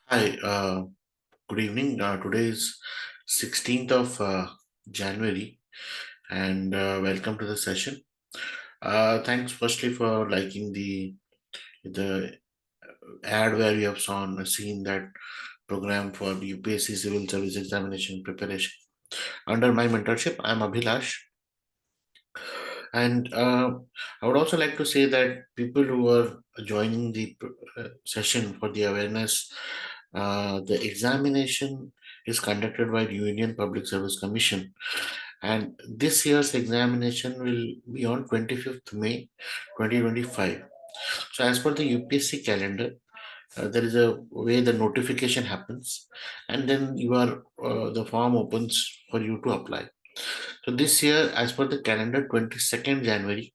Hi, good evening. Today is 16th of January, and welcome to the session. Thanks firstly for liking the ad where you have seen that program for the UPSC Civil Service Examination preparation. Under my mentorship, I'm Abhilash, and I would also like to say that people who are joining the session for the awareness, the examination is conducted by the Union Public Service Commission, and this year's examination will be on 25th May 2025. So, as per the UPSC calendar, there is a way the notification happens, and then the form opens for you to apply. So this year, as per the calendar, 22nd January,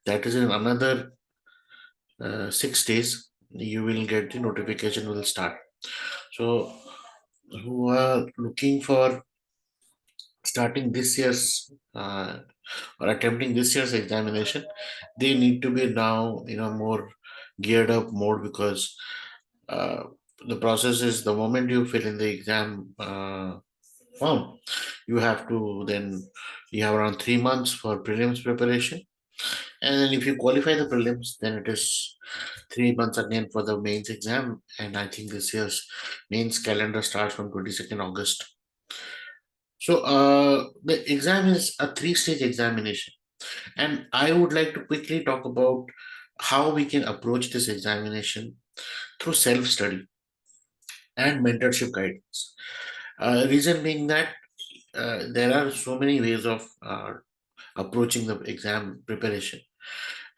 that is in another 6 days, you will get the notification will start. So who are looking for starting this year's or attempting this year's examination, they need to be now more geared up mode because uh, the process is the moment you fill in the exam form, you have to then you have around 3 months for prelims preparation. And then if you qualify the prelims, then it is 3 months again for the mains exam. And I think this year's mains calendar starts from 22nd August. So the exam is a three-stage examination. And I would like to quickly talk about how we can approach this examination through self-study and mentorship guidance. Reason being that there are so many ways of approaching the exam preparation.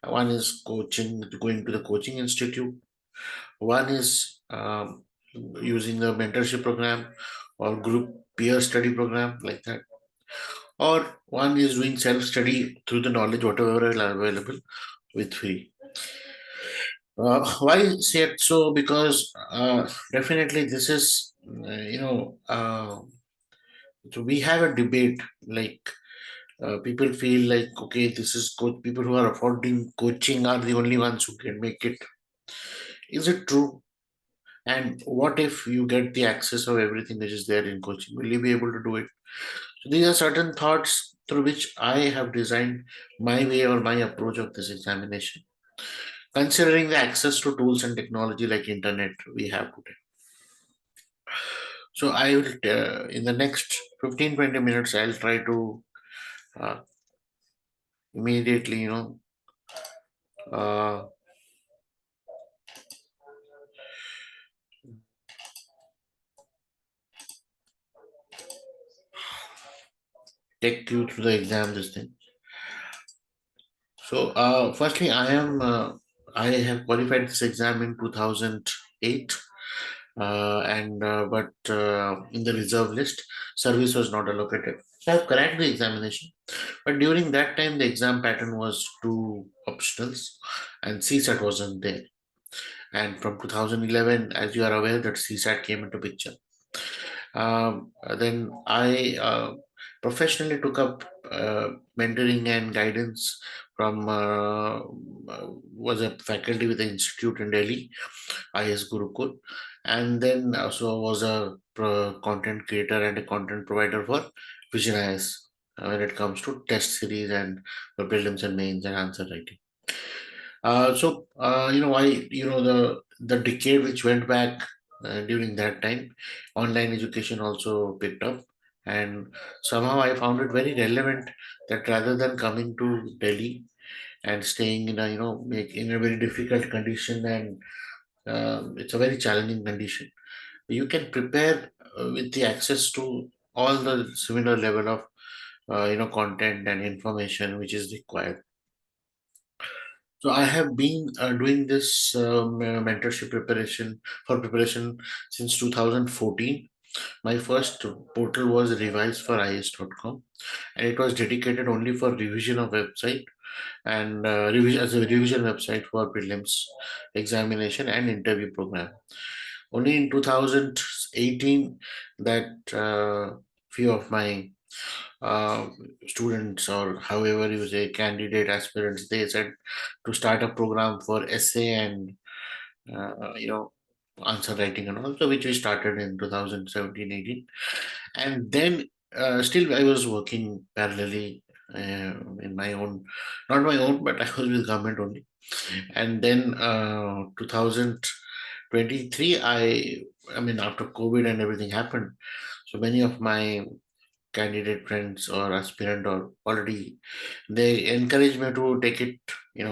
One is coaching, going to the coaching institute. One is using the mentorship program or group peer study program like that. Or one is doing self study through the knowledge, whatever is available with free. Why say it so? Because definitely this is, so we have a debate like people feel like, okay, this is people who are affording coaching are the only ones who can make it. Is it true? And what if you get the access of everything which is there in coaching? Will you be able to do it? So these are certain thoughts through which I have designed my way or my approach of this examination. Considering the access to tools and technology like internet we have today. So I will, in the next 15-20 minutes, I'll try to uh, immediately, uh, take you through the exam, this thing. So, firstly, I have qualified this exam in 2008, and but in the reserve list, service was not allocated. So, I've cracked the examination, but during that time, the exam pattern was two optionals, and CSAT wasn't there. And from 2011, as you are aware, that CSAT came into picture. Then I professionally took up mentoring and guidance from was a faculty with the institute in Delhi, IS Gurukul, and then also was a content creator and a content provider for Vision IAS when it comes to test series and the prelims and mains and answer writing. Why the decade which went back during that time, online education also picked up, and somehow I found it very relevant that rather than coming to Delhi and staying in a in a very difficult condition, and it's a very challenging condition, you can prepare with the access to all the similar level of content and information which is required. So I have been doing this mentorship preparation since 2014. My first portal was reviseforis.com, and it was dedicated only for revision of website and revision as a revision website for prelims examination and interview program. Only in 2018 that few of my uh, students, or however you say candidate aspirants, they said to start a program for essay and uh, you know answer writing and all, so which we started in 2017-18. And then still I was working parallelly in my own, not my own, but I was with government only. And then 2023, I mean, after COVID and everything happened, so many of my candidate friends or aspirant or already, they encouraged me to take it,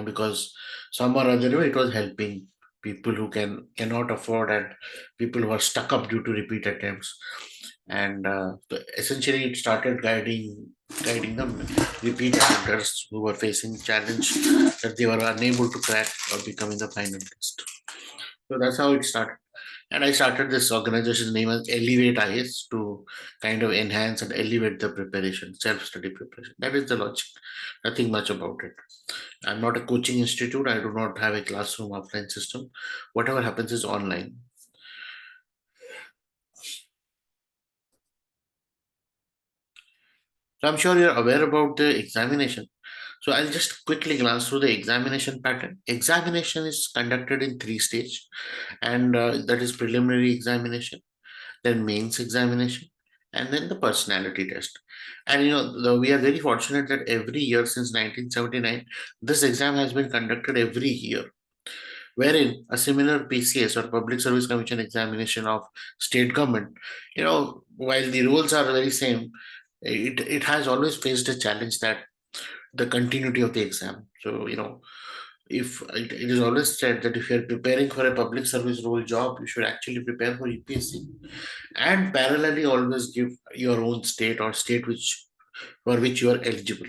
because some or other way it was helping people who cannot afford, and people who are stuck up due to repeat attempts. And so essentially it started guiding them, repeat attempters who were facing challenge that they were unable to crack or becoming the final test. So that's how it started. And I started this organization's name as Elevate IAS to kind of enhance and elevate the preparation, self-study preparation. That is the logic. Nothing much about it. I'm not a coaching institute. I do not have a classroom offline system. Whatever happens is online. So I'm sure you're aware about the examination. So I'll just quickly glance through the examination pattern. Examination is conducted in three stages, and that is preliminary examination, then mains examination, and then the personality test. And we are very fortunate that every year since 1979, this exam has been conducted every year, wherein a similar PCS or Public Service Commission examination of state government, while the rules are very same, it has always faced a challenge, that the continuity of the exam. So, if it is always said that if you're preparing for a public service role job, you should actually prepare for UPSC and parallelly always give your own state or state which for which you are eligible.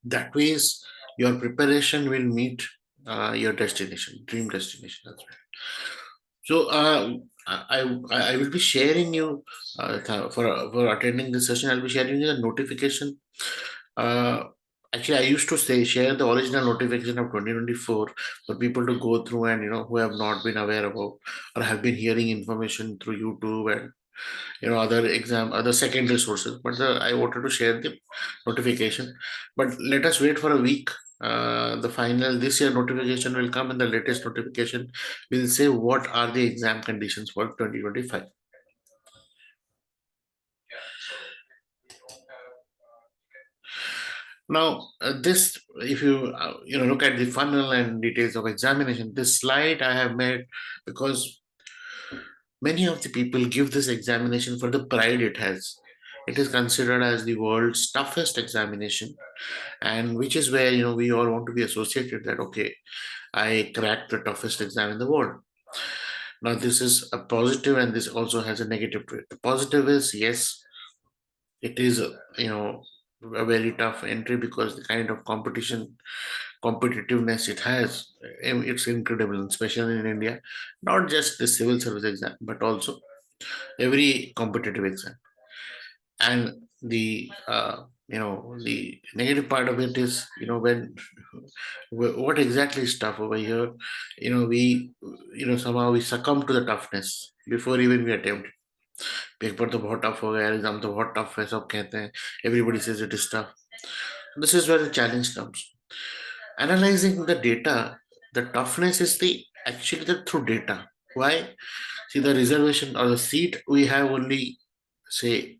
That ways your preparation will meet your destination, dream destination as well. So I will be sharing you for attending this session. I'll be sharing you the notification. Uh, Actually, I used to say share the original notification of 2024 for people to go through, and who have not been aware about or have been hearing information through YouTube and other secondary sources. But I wanted to share the notification. But let us wait for a week. The final this year notification will come, and the latest notification will say what are the exam conditions for 2025. Now, this, if you look at the funnel and details of examination, this slide I have made because many of the people give this examination for the pride it has. It is considered as the world's toughest examination, and which is where we all want to be associated, that okay, I cracked the toughest exam in the world. Now this is a positive, and this also has a negative to it. The positive is, yes, it is a very tough entry, because the kind of competitiveness it has, it's incredible, especially in India. Not just the civil service exam, but also every competitive exam. And the negative part of it is, when what exactly is tough over here, we somehow we succumb to the toughness before even we attempt it. Paper तो बहुत tough हो गया, exam तो बहुत tough है, सब कहते हैं, everybody says it is tough. This is where the challenge comes. Analyzing the data, the toughness is the actually the through data. Why? See, the reservation or the seat we have only, say,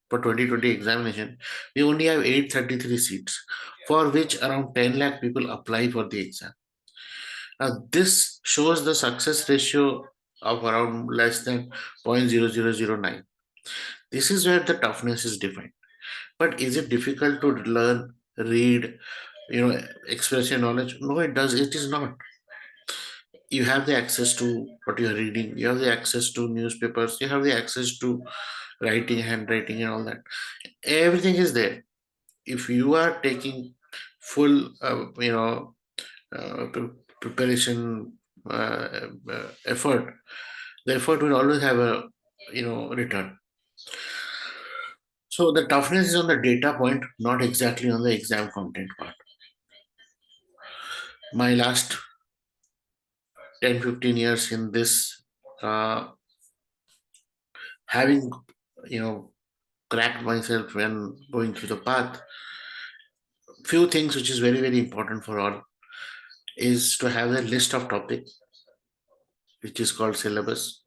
for 2020 examination, we only have 833 seats, for which around 10 lakh people apply for the exam. Now, this shows the success ratio of around less than 0.0009. This is where the toughness is defined. But is it difficult to learn, read, express your knowledge? No, it does. It is not. You have the access to what you are reading. You have the access to newspapers. You have the access to writing, handwriting, and all that. Everything is there. If you are taking full, preparation effort, the effort will always have a return. So the toughness is on the data point, not exactly on the exam content part. My last 10-15 years in this, uh, having cracked myself when going through the path, few things which is very very important for all is to have a list of topics, which is called syllabus.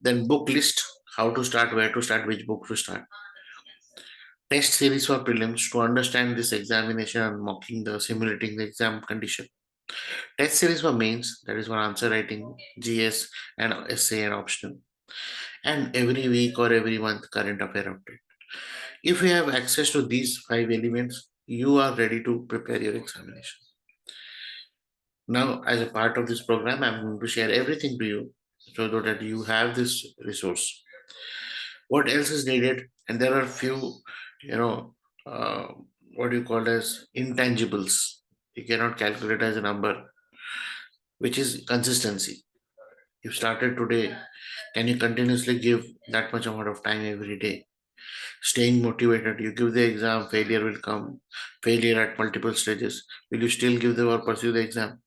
Then book list, how to start, where to start, which book to start. Test series for prelims to understand this examination and mocking the simulating the exam condition. Test series for mains, that is for answer writing, GS and essay and optional. And every week or every month current affair update. If you have access to these five elements, you are ready to prepare your examination. Now, as a part of this program, I'm going to share everything to you so that you have this resource. What else is needed? And there are few, you know, uh, what you call as intangibles. You cannot calculate as a number, which is consistency. You started today. Can you continuously give that much amount of time every day? Staying motivated. You give the exam, failure will come. Failure at multiple stages. Will you still give the or pursue the exam?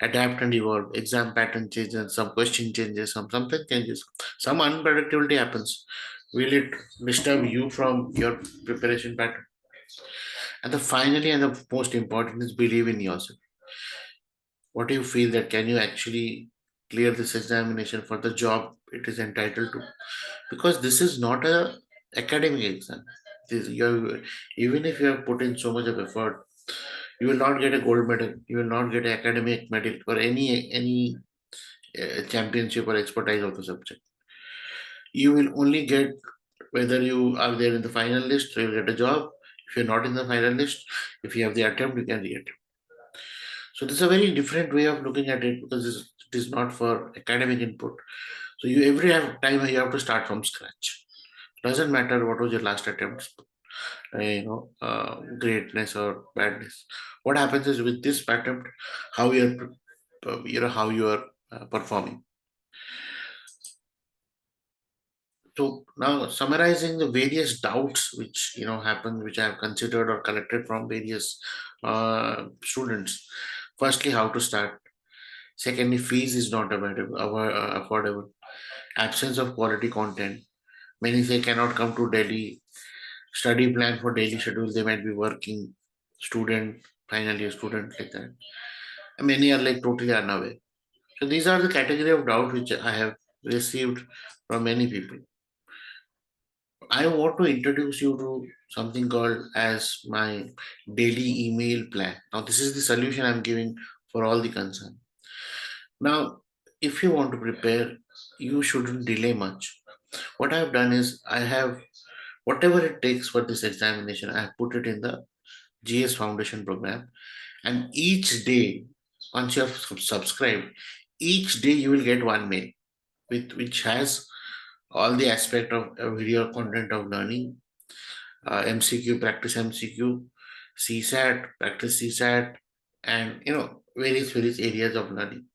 Adapt and evolve. Exam pattern changes, some question changes, something changes. Some unpredictability happens. Will it disturb you from your preparation pattern? And the finally and the most important is believe in yourself. What do you feel that can you actually clear this examination for the job it is entitled to? Because this is not a academic exam. Even if you have put in so much of effort, you will not get a gold medal. You will not get an academic medal or any championship or expertise of the subject. You will only get whether you are there in the final list, so you'll get a job. If you're not in the final list, if you have the attempt, you can re-attempt. So this is a very different way of looking at it because it is not for academic input. So you every time you have to start from scratch. Doesn't matter what was your last attempt, greatness or badness. What happens is with this attempt, how you're, how you are performing. So now summarizing the various doubts which happen, which I have considered or collected from various students. Firstly, how to start. Secondly, fees is not affordable. Absence of quality content. Many say cannot come to Delhi. Study plan for daily schedule. They might be working student, final year student like that. And many are like totally unaware. So these are the category of doubt which I have received from many people. I want to introduce you to something called as my daily email plan. Now, this is the solution I'm giving for all the concern. Now, if you want to prepare, you shouldn't delay much. What I've done is I have whatever it takes for this examination, I have put it in the GS Foundation program. And each day, once you have subscribed, each day you will get one mail with which has all the aspect of video content of learning, MCQ, practice MCQ, CSAT, practice CSAT, and various areas of learning.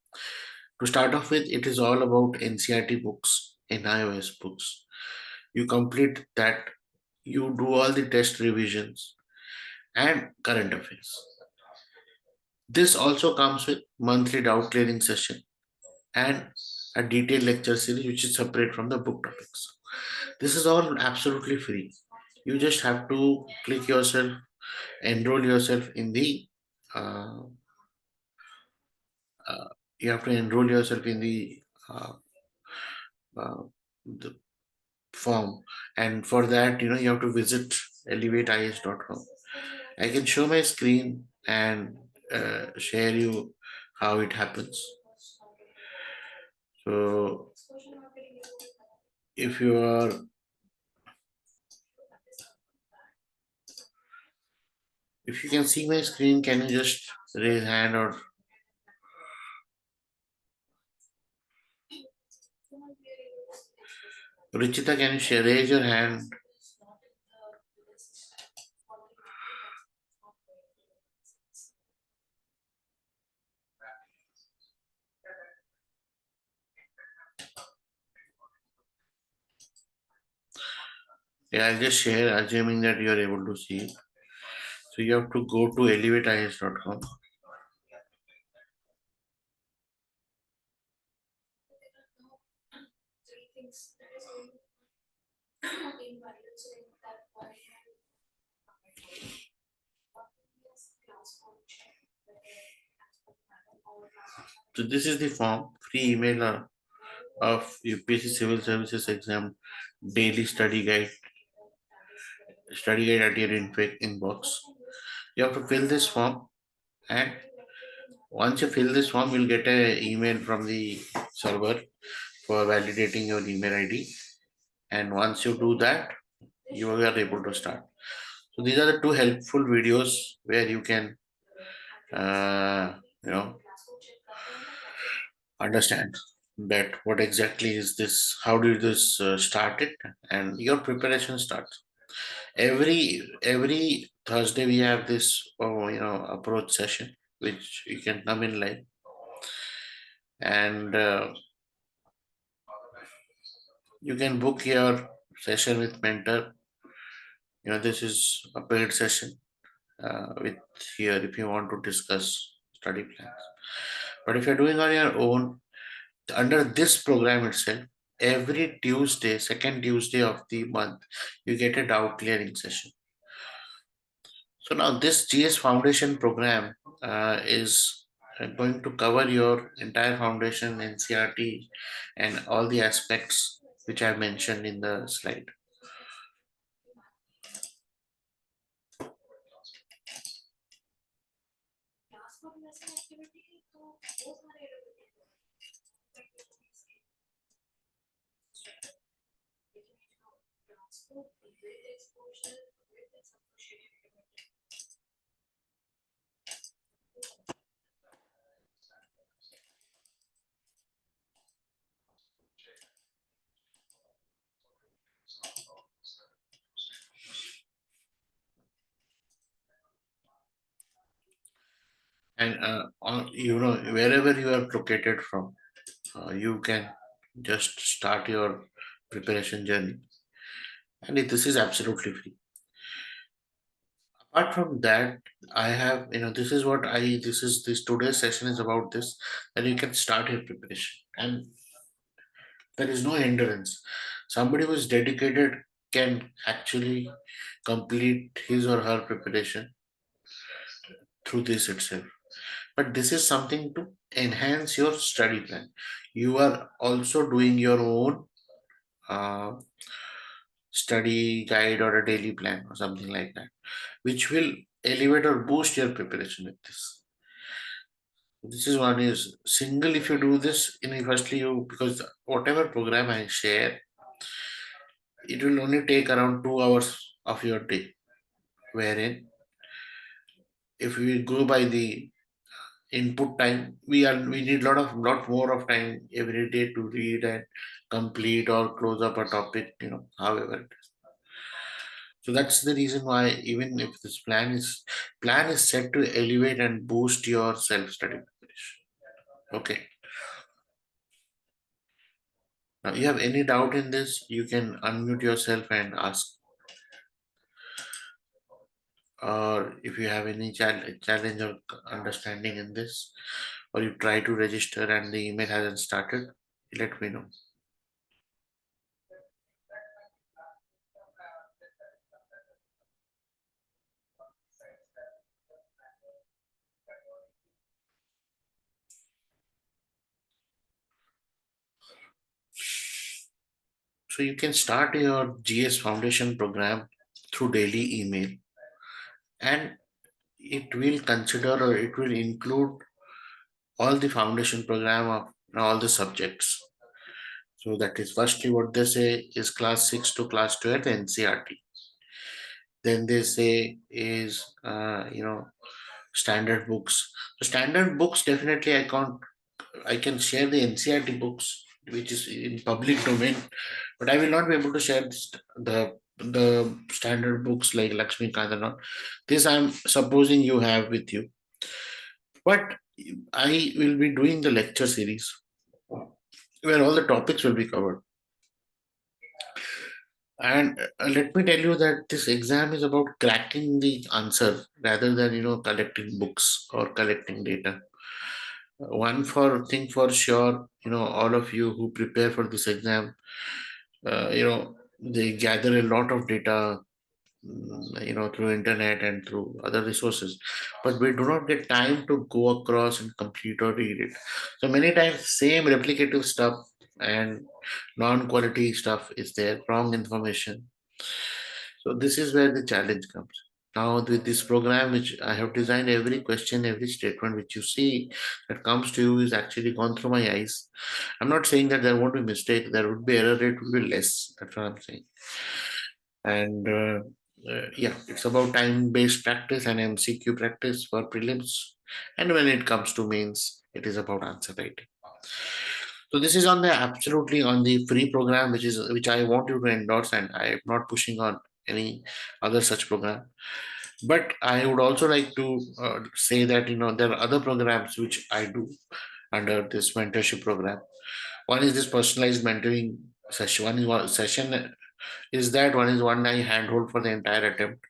To start off with, it is all about NCRT books, NIOS books. You complete that, you do all the test revisions and current affairs. This also comes with monthly doubt clearing session and a detailed lecture series which is separate from the book topics. This is all absolutely free. You just have to click yourself, enroll yourself in the uh, uh, you have to enroll yourself in uh, uh, the form, and for that you have to visit elevate.is.com. I can show my screen and share you how it happens. So if you are if you can see my screen, can you just raise hand? Or Ruchita, can you raise your hand? Yeah, I'll just share, assuming that you are able to see. So you have to go to elevateis.com. So this is the form. free email of UPSC Civil Services Exam daily study guide at your inbox. You have to fill this form, and once you fill this form, you'll get an email from the server for validating your email ID. And once you do that, you are able to start. So these are the two helpful videos where you can, uh, you know, understand that what exactly is this, how do this start it, and your preparation starts. Every Thursday we have this, approach session, which you can come in live, and you can book your session with mentor. This is a paid session with here if you want to discuss study plans. But if you're doing on your own, under this program itself, every Tuesday, second Tuesday of the month, you get a doubt clearing session. So now this GS Foundation program is going to cover your entire foundation, NCRT, and all the aspects which I mentioned in the slide. And wherever you are located from, you can just start your preparation journey, and this is absolutely free. Apart from that, I have, this is what I this today's session is about, this that you can start your preparation, and there is no hindrance. Somebody who is dedicated can actually complete his or her preparation through this itself. But this is something to enhance your study plan. You are also doing your own uh, study guide or a daily plan or something like that, which will elevate or boost your preparation with this. This is one is single. If you do this, firstly you, because whatever program I share, it will only take around 2 hours of your day. Wherein, if we go by the input time, we need lot more of time every day to read and complete or close up a topic. However it is. So that's the reason why, even if this plan is set to elevate and boost your self study preparation. Okay. Now, you have any doubt in this, you can unmute yourself and ask. Or if you have any challenge or understanding in this, or you try to register and the email hasn't started, let me know. So you can start your GS Foundation program through daily email, and it will consider or it will include all the foundation program of all the subjects. So that is firstly what they say is class 6 to class 12 NCRT. Then they say is standard books. So standard books, definitely I can share the NCRT books which is in public domain, but I will not be able to share the standard books like Lakshmi Kant and all. This I'm supposing you have with you, but I will be doing the lecture series where all the topics will be covered. And let me tell you that this exam is about cracking the answer rather than collecting books or collecting data. One for thing for sure, all of you who prepare for this exam, they gather a lot of data, through internet and through other resources, but we do not get time to go across and complete or read it. So many times same replicative stuff and non-quality stuff is there, wrong information. So this is where the challenge comes. Now with this program which I have designed, every question, every statement which you see that comes to you is actually gone through my eyes. I'm not saying that there won't be mistake, there would be error rate will be less. That's what I'm saying. And yeah, it's about time-based practice and MCQ practice for prelims. And when it comes to mains, it is about answer writing. So this is on the absolutely on the free program, which I want you to endorse, and I am not pushing on any other such program. But I would also like to say that there are other programs which I do under this mentorship program. One is this personalized mentoring session. One session is that one is one I handhold for the entire attempt.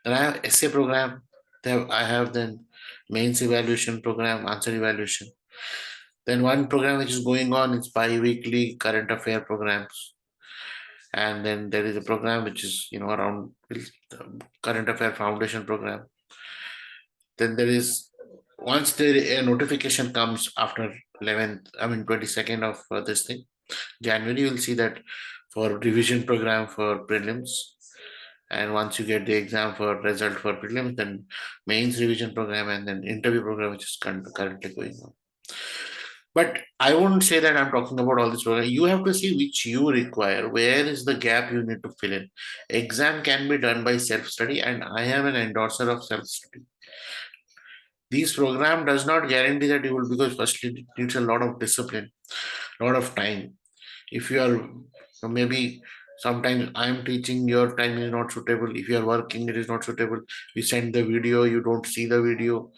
Then I have essay program. Then I have then mains evaluation program, answer evaluation. Then one program which is going on is bi-weekly current affair programs. And then there is a program which is around current affair foundation program. Then there is once a notification comes after 11th, I mean 22nd of this thing, January, you'll see that for revision program for prelims. And once you get the exam for result for prelims, then mains revision program and then interview program, which is currently going on. But I won't say that I'm talking about all this program. You have to see which you require. Where is the gap you need to fill in? Exam can be done by self-study, and I am an endorser of self-study. This program does not guarantee that you will, because firstly it needs a lot of discipline, a lot of time. If you are maybe sometimes I'm teaching, your time is not suitable. If you are working, it is not suitable. We send the video, you don't see the video.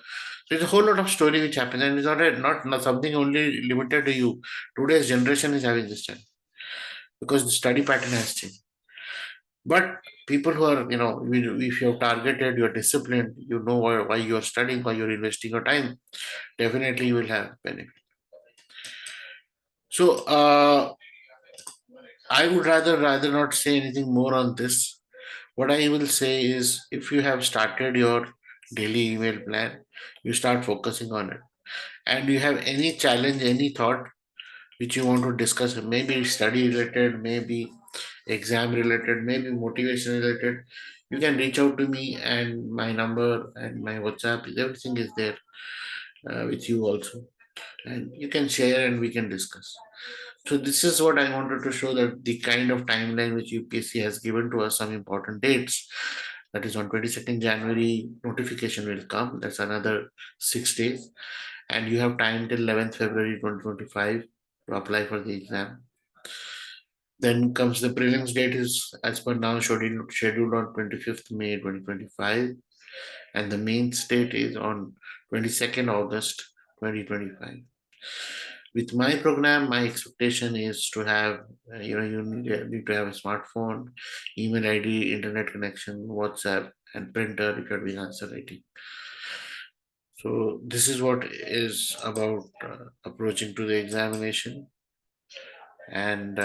So it's a whole lot of story which happens, and it's not something only limited to you. Today's generation is having this time because the study pattern has changed. But people who are, if you're targeted, you're disciplined, you know why you're studying, why you're investing your time, definitely you will have benefit. So I would rather not say anything more on this. What I will say is, if you have started your daily email plan, you start focusing on it. And you have any challenge, any thought which you want to discuss, maybe study related, maybe exam related, maybe motivation related, you can reach out to me, and my number and my WhatsApp, everything is there with you also. And you can share and we can discuss. So this is what I wanted to show, that the kind of timeline which UPSC has given to us, some important dates. That is on 22nd January, notification will come. That's another 6 days. And you have time till 11th February 2025 to apply for the exam. Then comes the prelims date is as per now scheduled on 25th May 2025. And the main date is on 22nd August 2025. With my program, my expectation is to have, you need to have a smartphone, email ID, internet connection, WhatsApp, and printer if you're doing answer writing. So this is what is about approaching to the examination. And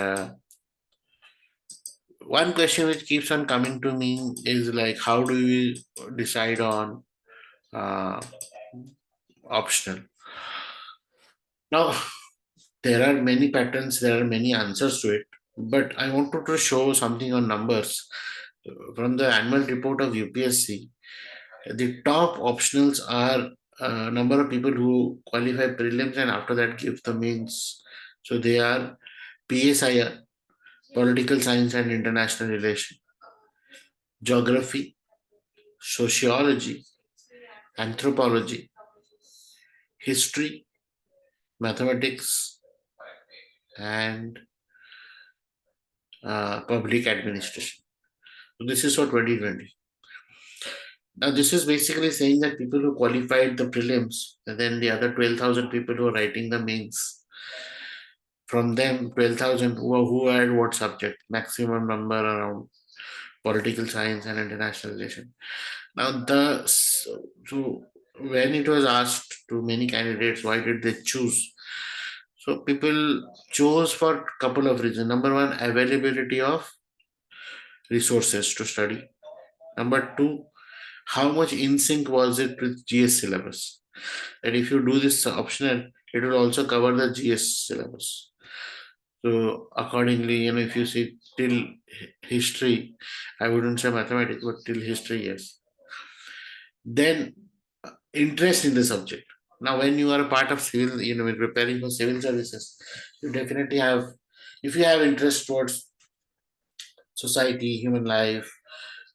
one question which keeps on coming to me is like, how do we decide on uh, optional? Now, there are many patterns, there are many answers to it, but I wanted to show something on numbers. From the annual report of UPSC, the top optionals are number of people who qualify prelims and after that give the mains. So they are PSIR, Political Science and International Relation, Geography, Sociology, Anthropology, History, Mathematics, and Public Administration. So this is for 2020. Now, this is basically saying that people who qualified the prelims, and then the other 12,000 people who are writing the mains, from them, 12,000 who had what subject, maximum number around political science and international relation. Now, so when it was asked to many candidates, why did they choose? So people chose for a couple of reasons. Number one, availability of resources to study. Number two, how much in sync was it with GS syllabus? And if you do this optional, it will also cover the GS syllabus. So accordingly, if you see till history, I wouldn't say mathematics, but till history, yes. Then interest in the subject. Now, when you are a part of civil, when preparing for civil services, you definitely have, if you have interest towards society, human life,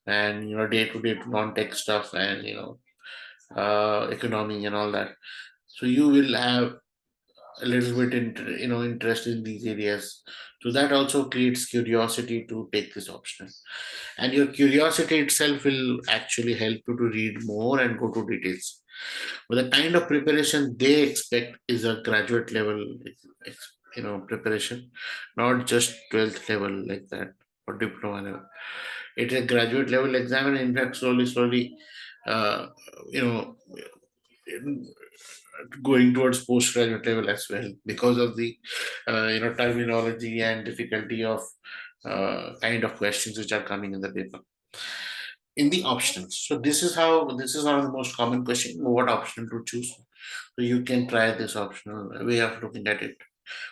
and day-to-day non-tech stuff, and economy and all that. So you will have a little bit interest in these areas. So that also creates curiosity to take this option, and your curiosity itself will actually help you to read more and go to details. But the kind of preparation they expect is a graduate level, preparation, not just 12th level like that or diploma level. It's a graduate level exam, and in fact, slowly, uh, you know, going towards postgraduate level as well, because of the terminology and difficulty of kind of questions which are coming in the paper in the options. So this is one of the most common question: what option to choose? So you can try this optional way of looking at it,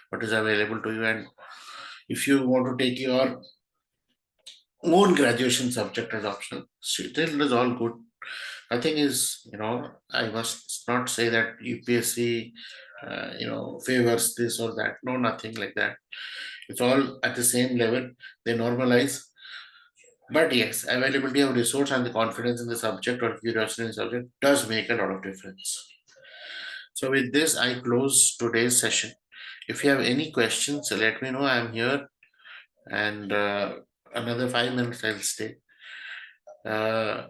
what is available to you, and if you want to take your own graduation subject as optional, still it is all good. Nothing is, I must not say that UPSC, favors this or that. No, nothing like that. It's all at the same level. They normalize. But yes, availability of resource and the confidence in the subject or curiosity in the subject does make a lot of difference. So with this, I close today's session. If you have any questions, let me know. I'm here, and another 5 minutes I'll stay. Uh,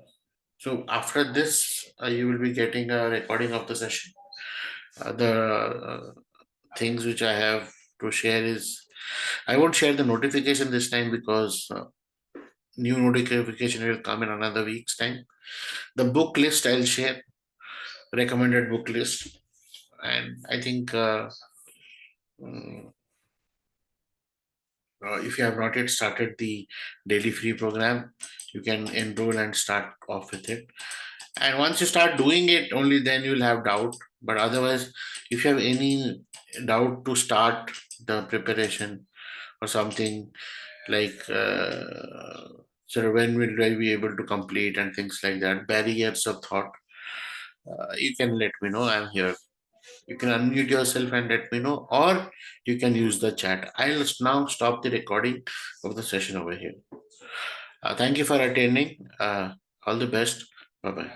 So after this, you will be getting a recording of the session. The things which I have to share is, I won't share the notification this time because new notification will come in another week's time. The book list I'll share, recommended book list, and I think mm, if you have not yet started the daily free program, you can enroll and start off with it. And once you start doing it, only then you'll have doubt. But otherwise, if you have any doubt to start the preparation or something like, so when will I be able to complete and things like that, barriers of thought, you can let me know. I'm here. You can unmute yourself and let me know, or you can use the chat. I'll now stop the recording of the session over here. Thank you for attending. All the best. Bye bye.